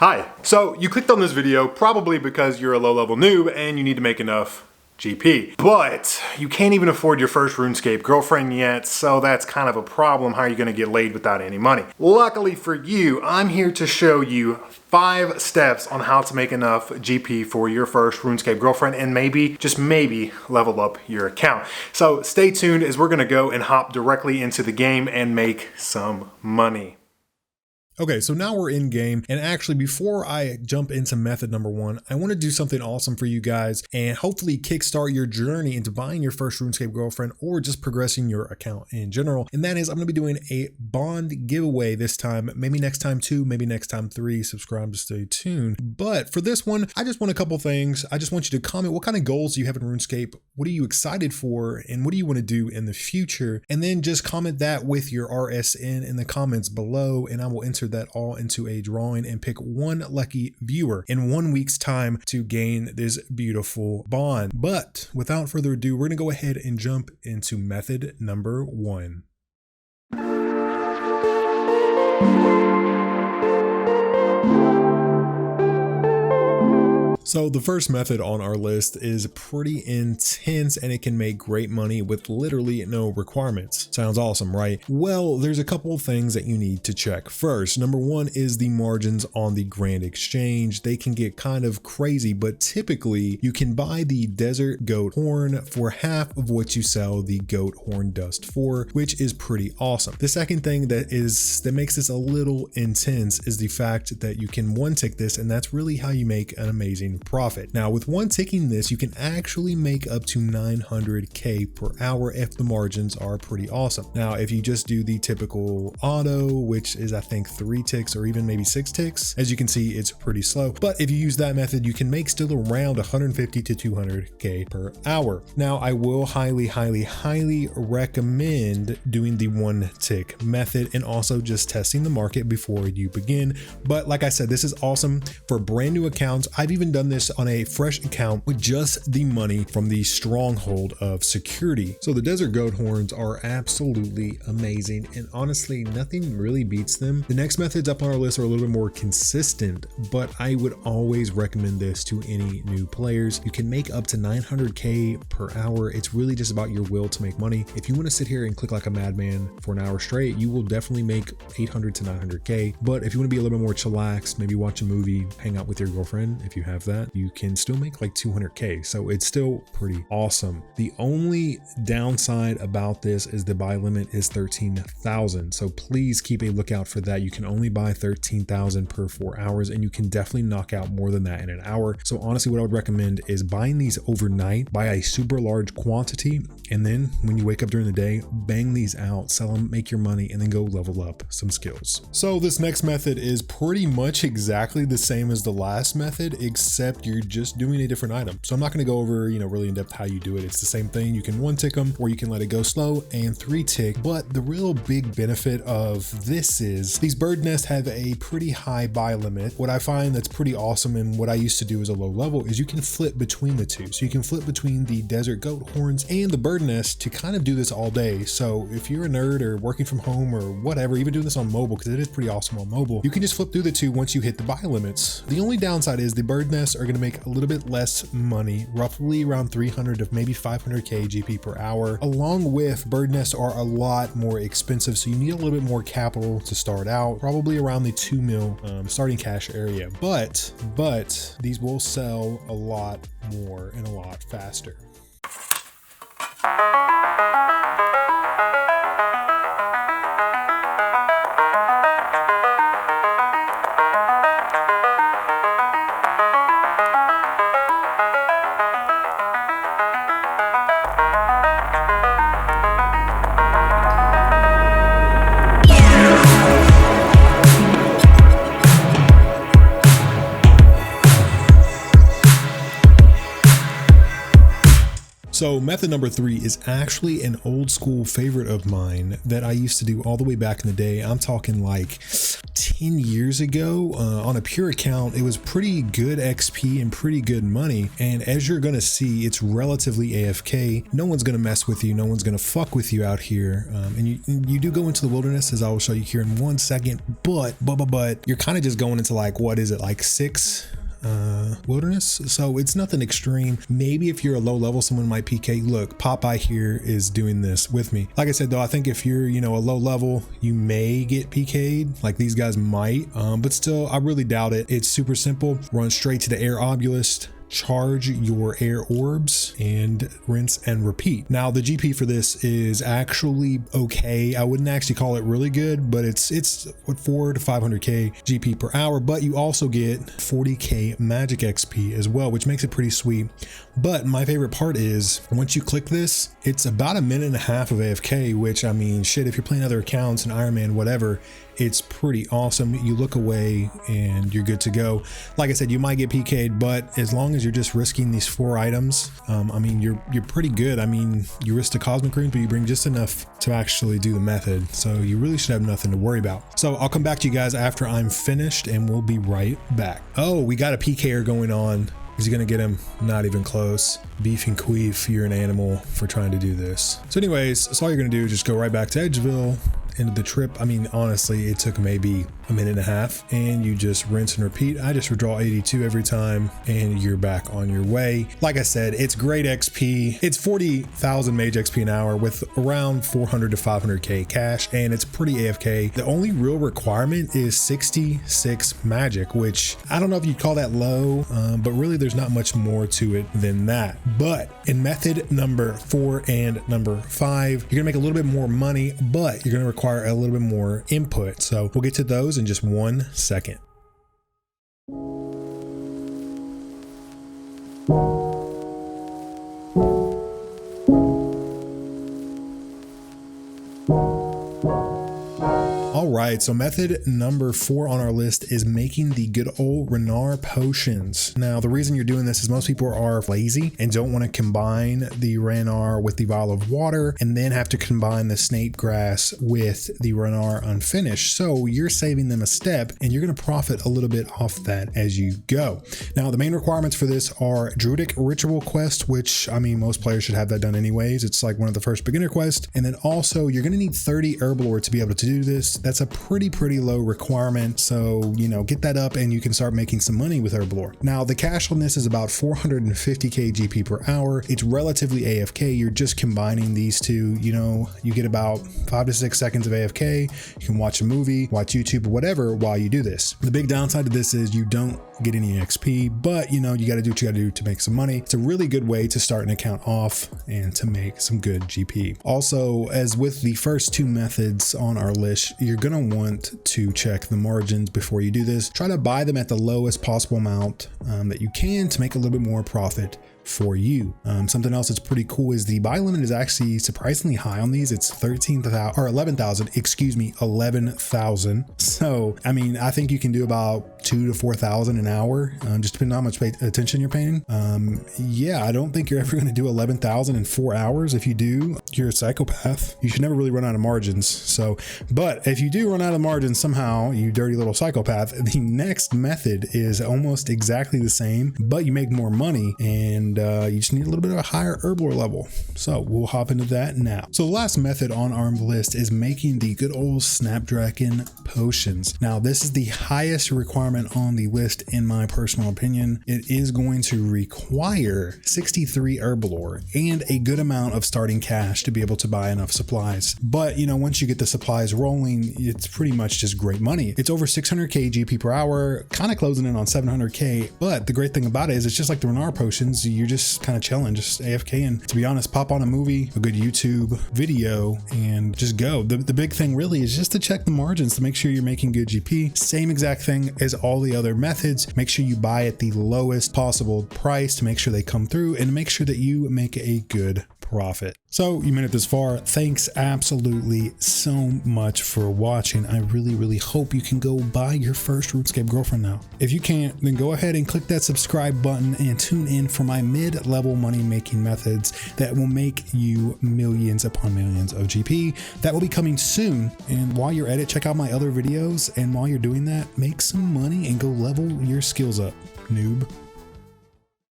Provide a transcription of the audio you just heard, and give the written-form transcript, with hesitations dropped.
Hi. So you clicked on this video probably because you're a low-level noob and you need to make enough GP. But you can't even afford your first RuneScape girlfriend yet, so that's kind of a problem. How are you gonna get laid without any money? Luckily for you, I'm here to show you 5 steps on how to make enough GP for your first RuneScape girlfriend and maybe, just maybe, level up your account. So stay tuned as we're gonna go and hop directly into the game and make some money. Okay, so now we're in game, and actually before I jump into method number 1, I want to do something awesome for you guys and hopefully kickstart your journey into buying your first RuneScape girlfriend or just progressing your account in general. And that is, I'm going to be doing a bond giveaway this time, maybe next time 2, maybe next time 3. Subscribe to stay tuned. But for this one, I just want a couple things. I just want you to comment what kind of goals do you have in RuneScape, what are you excited for, and what do you want to do in the future? And then just comment that with your RSN in the comments below, and I will enter that all into a drawing and pick one lucky viewer in 1 week's time to gain this beautiful bond. But without further ado, we're gonna go ahead and jump into method number 1. So the first method on our list is pretty intense and it can make great money with literally no requirements. Sounds awesome, right? Well, there's a couple of things that you need to check. First, number 1 is the margins on the Grand Exchange. They can get kind of crazy, but typically you can buy the Desert Goat Horn for half of what you sell the Goat Horn Dust for, which is pretty awesome. The second thing that makes this a little intense is the fact that you can one tick this, and that's really how you make an amazing profit. Now with one ticking this, you can actually make up to 900k per hour if the margins are pretty awesome. Now if you just do the typical auto, which is I think 3 ticks or even maybe 6 ticks, as you can see it's pretty slow, but if you use that method you can make still around 150 to 200k per hour. Now I will highly recommend doing the 1 tick method and also just testing the market before you begin. But like I said, this is awesome for brand new accounts. I've even done this on a fresh account with just the money from the stronghold of security. So the Desert Goat Horns are absolutely amazing, and honestly nothing really beats them. The next methods up on our list are a little bit more consistent, but I would always recommend this to any new players. You can make up to 900k per hour. It's really just about your will to make money. If you want to sit here and click like a madman for an hour straight, you will definitely make 800 to 900k. But if you want to be a little bit more chillaxed, maybe watch a movie, hang out with your girlfriend, if you have that, you can still make like 200k. So it's still pretty awesome. The only downside about this is the buy limit is 13,000. So please keep a lookout for that. You can only buy 13,000 per 4 hours, and you can definitely knock out more than that in an hour. So honestly, what I would recommend is buying these overnight, buy a super large quantity, and then when you wake up during the day, bang these out, sell them, make your money, and then go level up some skills. So this next method is pretty much exactly the same as the last method, except you're just doing a different item. So I'm not going to go over, really in depth how you do it. It's the same thing. You can 1 tick them, or you can let it go slow and 3 tick. But the real big benefit of this is these bird nests have a pretty high buy limit. What I find that's pretty awesome, and what I used to do as a low level, is you can flip between the two. So you can flip between the Desert Goat Horns and the bird nest to kind of do this all day. So if you're a nerd or working from home or whatever, even doing this on mobile, because it is pretty awesome on mobile, you can just flip through the two once you hit the buy limits. The only downside is the bird nests are going to make a little bit less money, roughly around 300 to maybe 500k GP per hour. Along with, bird nests are a lot more expensive, so you need a little bit more capital to start out, probably around the 2 mil starting cash area. But these will sell a lot more and a lot faster. So method number 3 is actually an old school favorite of mine that I used to do all the way back in the day. I'm talking like 10 years ago on a pure account, it was pretty good XP and pretty good money. And as you're going to see, it's relatively AFK. No one's going to mess with you. No one's going to fuck with you out here. And you do go into the wilderness, as I will show you here in 1 second, but you're kind of just going into like, what is it, like 6 wilderness, so it's nothing extreme. Maybe if you're a low level, someone might PK. Look, Popeye here is doing this with me. Like I said though, I think if you're, you know, a low level, you may get PK'd, like these guys might, but still I really doubt it. It's super simple. Run straight to the air obelisk, charge your air orbs, and rinse and repeat. Now the GP for this is actually okay. I wouldn't actually call it really good, but it's what, 400 to 500k GP per hour, but you also get 40k magic XP as well, which makes it pretty sweet. But my favorite part is once you click this, it's about a minute and a half of AFK, which, I mean, shit, if you're playing other accounts and Iron Man, whatever, it's pretty awesome. You look away and you're good to go. Like I said, you might get PK'd, but as long as you're just risking these 4 items, I mean, you're pretty good. I mean, you risk the cosmic runes, but you bring just enough to actually do the method. So you really should have nothing to worry about. So I'll come back to you guys after I'm finished and we'll be right back. Oh, we got a PKer going on. Is he gonna get him? Not even close. Beef and queef, you're an animal for trying to do this. So anyways, so all you're gonna do is just go right back to Edgeville, into the trip. I mean, honestly, it took maybe a minute and a half, and you just rinse and repeat. I just redraw 82 every time and you're back on your way. Like I said, it's great XP. It's 40,000 mage XP an hour with around 400 to 500k cash, and it's pretty AFK. The only real requirement is 66 magic, which I don't know if you'd call that low, but really there's not much more to it than that. But in method number 4 and number 5, you're gonna make a little bit more money, but you're gonna require a little bit more input. So we'll get to those in just 1 second. All right, so method number 4 on our list is making the good old Renar Potions. Now, the reason you're doing this is most people are lazy and don't want to combine the Renar with the vial of water and then have to combine the snape grass with the Renar unfinished. So you're saving them a step and you're going to profit a little bit off that as you go. Now, the main requirements for this are Druidic Ritual Quest, which, I mean, most players should have that done anyways. It's like one of the first beginner quests. And then also you're going to need 30 Herblore to be able to do this. That's a pretty low requirement, so you know, get that up and you can start making some money with Herblore. Now the cash on this is about 450k GP per hour. It's relatively AFK. You're just combining these two, you know, you get about 5 to 6 seconds of AFK. You can watch a movie, watch YouTube, or whatever while you do this. The big downside to this is you don't get any XP, but you know, you got to do what you got to do to make some money. It's a really good way to start an account off and to make some good GP. Also, as with the first 2 methods on our list, you're gonna want to check the margins before you do this. Try to buy them at the lowest possible amount that you can to make a little bit more profit for you. Something else that's pretty cool is the buy limit is actually surprisingly high on these. It's 13,000 or 11,000, excuse me, 11,000. So, I mean, I think you can do about 2,000 to 4,000 an hour, just depending on how much attention you're paying. Yeah, I don't think you're ever going to do 11,000 in 4 hours. If you do, you're a psychopath. You should never really run out of margins. So, but if you do run out of margins somehow, you dirty little psychopath, the next method is almost exactly the same, but you make more money and you just need a little bit of a higher Herblore level. So we'll hop into that now. So the last method on our list is making the good old Snapdragon Potions. Now this is the highest requirement on the list in my personal opinion. It is going to require 63 Herblore and a good amount of starting cash to be able to buy enough supplies. But you know, once you get the supplies rolling, it's pretty much just great money. It's over 600k GP per hour, kind of closing in on 700k. But the great thing about it is it's just like the Renar Potions. You're just kind of chilling, just AFK, and to be honest, pop on a movie, a good YouTube video, and just go. The big thing really is just to check the margins to make sure you're making good GP. Same exact thing as all the other methods. Make sure you buy at the lowest possible price to make sure they come through and make sure that you make a good profit. So you made it this far. Thanks absolutely so much for watching. I really hope you can go buy your first RuneScape girlfriend now. If you can't, then go ahead and click that subscribe button and tune in for my mid-level money making methods that will make you millions upon millions of GP. That will be coming soon. And while you're at it, check out my other videos. And while you're doing that, make some money and go level your skills up, noob.